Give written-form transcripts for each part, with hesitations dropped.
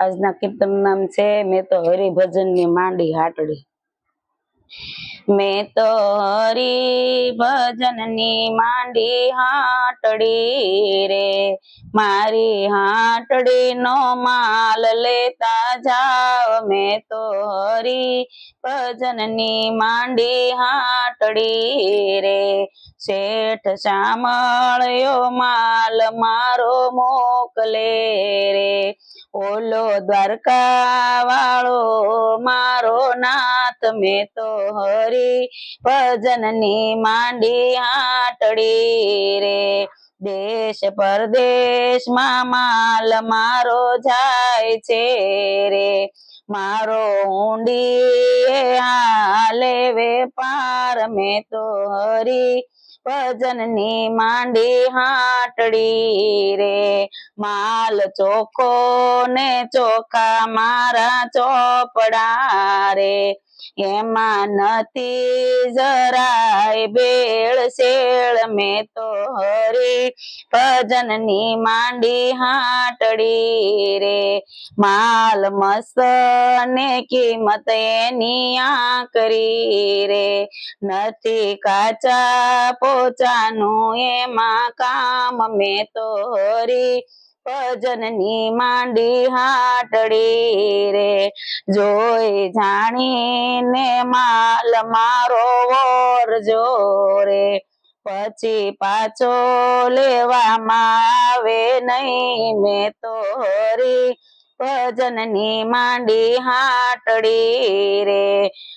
આજના કીર્તન નામ છે મેં તો હરિભજન ની માંડી હાટડી। મેં તો હરિભજન ની માંડી હાટડી રે, મારી હાટડી નો માલ લેતા જાવ। મેં તો હરિભજન ની માંડી હાટડી રે, શેઠ શામળિયો માલ મારો મોકલે રે। ઓલો દ્વારકા વાળો મારો નાથ, મેં તો હરિભજન ની માંડી હાટડી રે। દેશ પરદેશ માં માલ મારો જાય છે રે, મારો ઊંડી હાલે વેપાર। મેં તો હરિભજન ની માંડી હાટડી રે, માલ ચોખ્ખો ને ચોખા મારા ચોપડા રે, એમાં નથી જરાય ભેળસેળ। મેં તો હરિભજન ની માંડી હાટડી રે, માલ મસ્ત ને કિંમત એની આકરી રે, નથી કાચા પોચાનું એમાં કામ। મેં તો હરિભજન ની માંડી હાટડી રે, જોઈ જાણીને માલ મારો વરજો રે, પછી પાછો લેવામાં આવે નહીં। મેં તો હરિભજન ની માંડી હાટડી રે,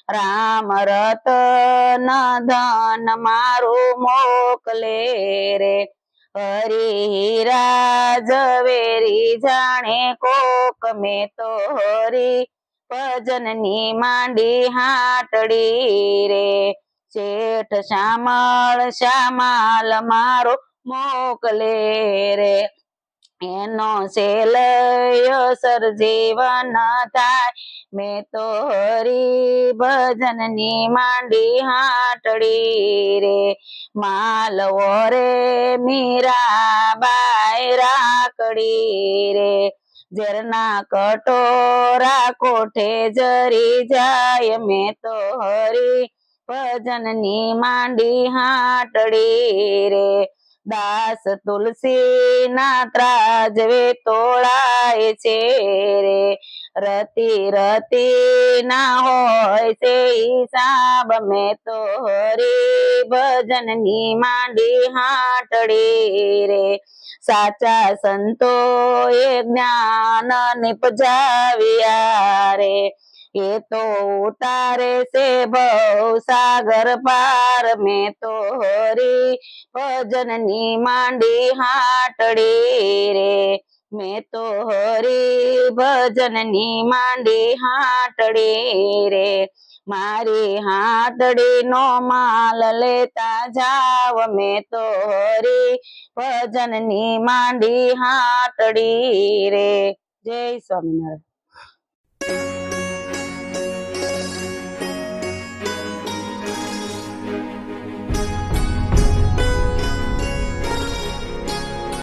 રામ રતન ધન મારું મોકલે રે, હરિહીરા ઝવેરી જાણે કોક। મેં તો હરિભજન ની માંડી હાટડી રે, શેઠ શામળ મારો મોકલે રે, એનો સેલયો સર્જીવન થાય। મેં તો હરિભજન ની માંડી હાટડી રે, માલ ઓરે મીરાબાઈ રાખડી રે, ઝરના કટોરા કોઠે જરી જાય। મેં તો હરિભજન ની માંડી હાટડી રે, દાસ તુલસી ના ત્રાજવે તોળાય છે રે, રતી રતી ના હોય છે હિસાબ। મેં તો હરિભજન ની માંડી હાટડી રે, સાચા સંતો એ જ્ઞાન નિપજાવ્યા રે, એ તો ઉતારે છે ભવસાગર પાર। મેં તો હરિભજન ની માંડી હાટડી રે, મેં તો હરિભજન ની માંડી હાટડી રે, મારી હાટડી નો માલ લેતા જાવ। મેં તો હરિભજન ની માંડી હાટડી રે। જય સ્વામિનારાયણ।